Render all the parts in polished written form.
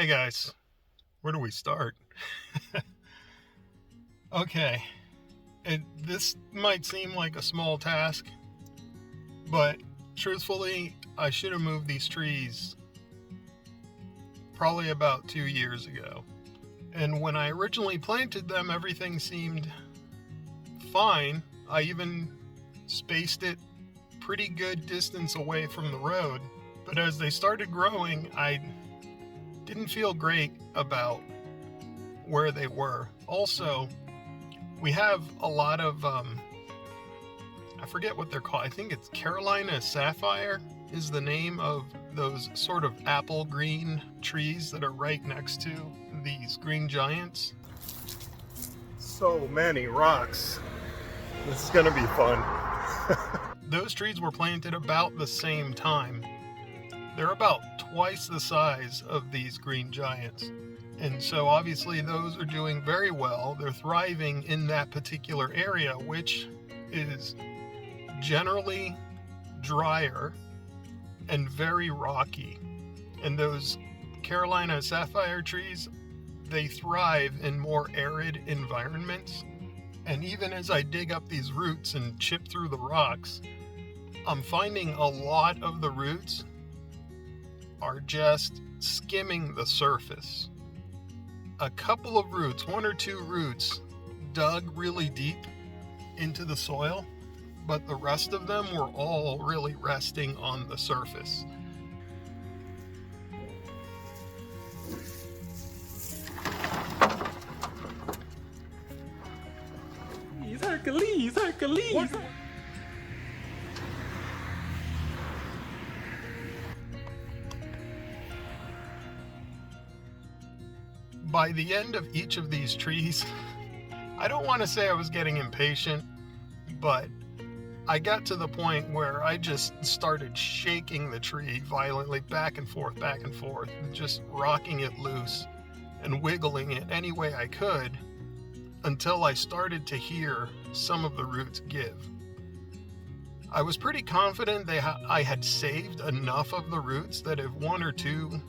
Hey guys, where do we start? Okay, this might seem like a small task, but truthfully, I should have moved these trees probably about 2 years ago. And when I originally planted them, everything seemed fine. I even spaced it pretty good distance away from the road. But as they started growing, I didn't feel great about where they were. Also, we have a lot of, I forget what they're called. I think it's Carolina Sapphire is the name of those sort of apple green trees that are right next to these green giants. So many rocks. This is gonna be fun. Those trees were planted about the same time. They're about twice the size of these green giants. And so obviously those are doing very well. They're thriving in that particular area, which is generally drier and very rocky. And those Carolina Sapphire trees, they thrive in more arid environments. And even as I dig up these roots and chip through the rocks, I'm finding a lot of the roots are just skimming the surface. A couple of roots, one or two roots, dug really deep into the soil, but the rest of them were all really resting on the surface. By the end of each of these trees, I don't want to say I was getting impatient, but I got to the point where I just started shaking the tree violently back and forth, just rocking it loose and wiggling it any way I could until I started to hear some of the roots give. I was pretty confident I had saved enough of the roots that if one or two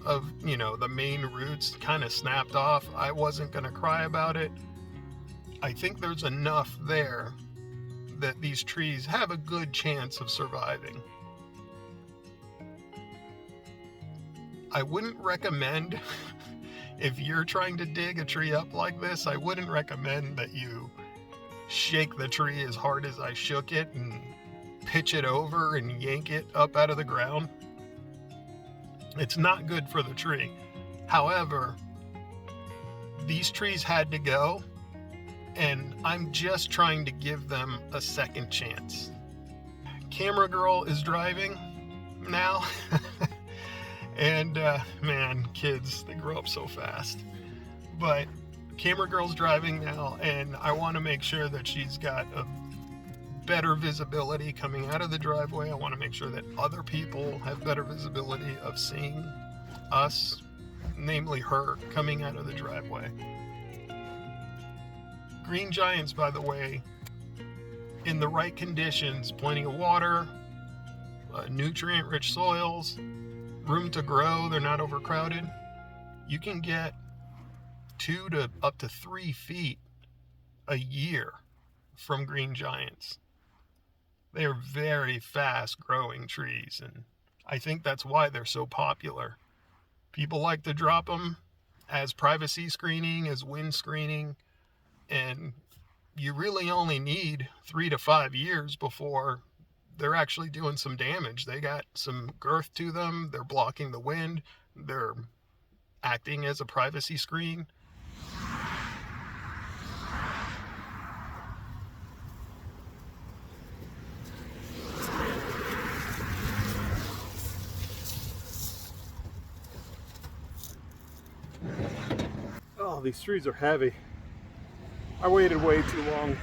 of, the main roots kind of snapped off, I wasn't going to cry about it. I think there's enough there that these trees have a good chance of surviving. I wouldn't recommend, if you're trying to dig a tree up like this, I wouldn't recommend that you shake the tree as hard as I shook it and pitch it over and yank it up out of the ground. It's not good for the tree. However, these trees had to go, and I'm just trying to give them a second chance. Camera girl is driving now. And man, kids, they grow up so fast. But camera girl's driving now, and I want to make sure that she's got a better visibility coming out of the driveway. I want to make sure that other people have better visibility of seeing us, namely her, coming out of the driveway. Green giants, by the way, in the right conditions, plenty of water, nutrient-rich soils, room to grow, they're not overcrowded, you can get 2 to up to 3 feet a year from green giants. They are very fast growing trees, and I think that's why they're so popular. People like to drop them as privacy screening, as wind screening, and you really only need 3 to 5 years before they're actually doing some damage. They got some girth to them, they're blocking the wind, they're acting as a privacy screen. Oh, these trees are heavy. I waited way too long.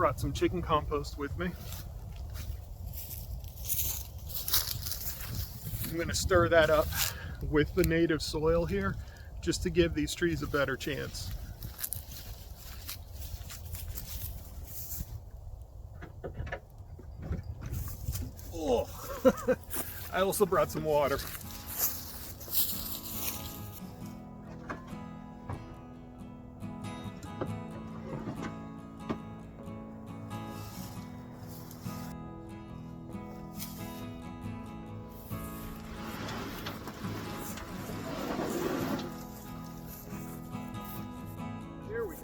brought some chicken compost with me. I'm going to stir that up with the native soil here just to give these trees a better chance. Oh, I also brought some water. Here we go.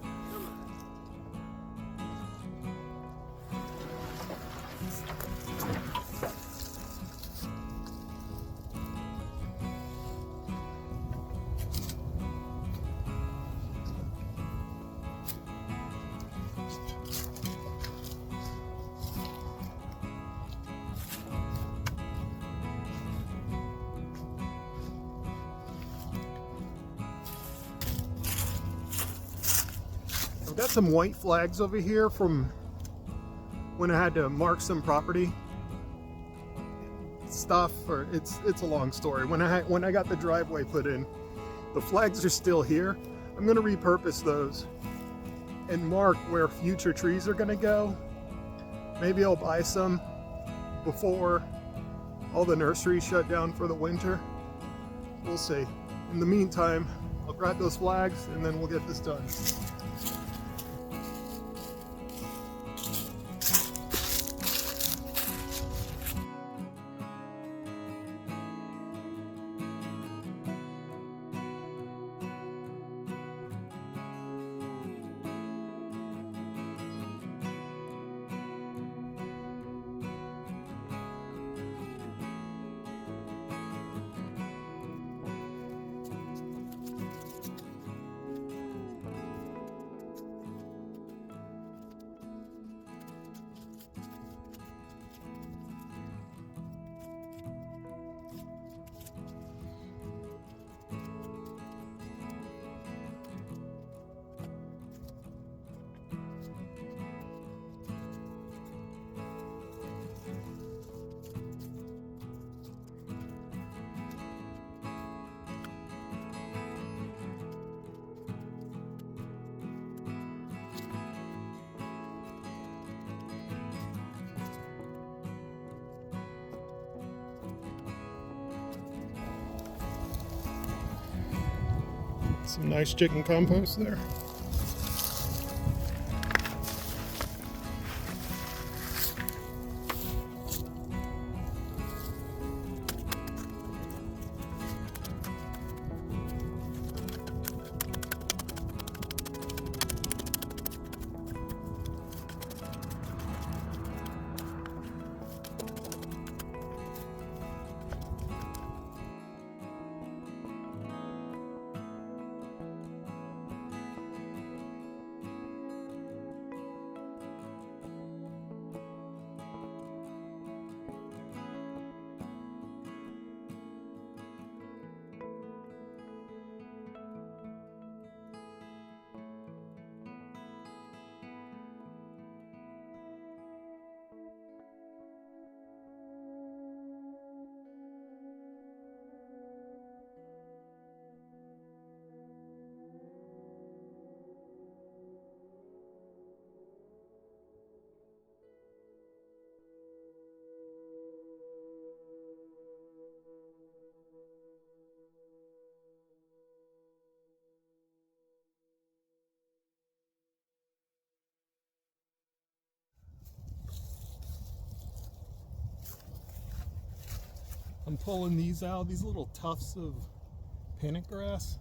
I've got some white flags over here from when I had to mark some property stuff, or it's a long story. When I got the driveway put in, the flags are still here. I'm going to repurpose those and mark where future trees are going to go. Maybe I'll buy some before all the nurseries shut down for the winter. We'll see. In the meantime, I'll grab those flags and then we'll get this done. Some nice chicken compost there. I'm pulling these out, these little tufts of panic grass.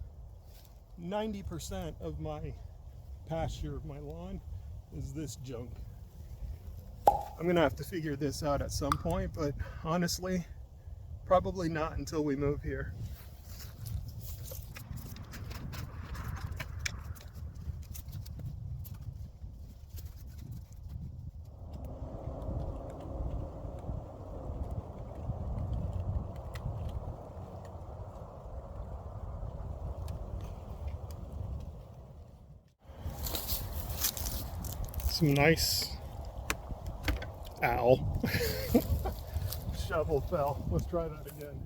90% of my pasture, of my lawn, is this junk. I'm gonna have to figure this out at some point, but honestly, probably not until we move here. Some nice Ow. Shovel fell. Let's try that again.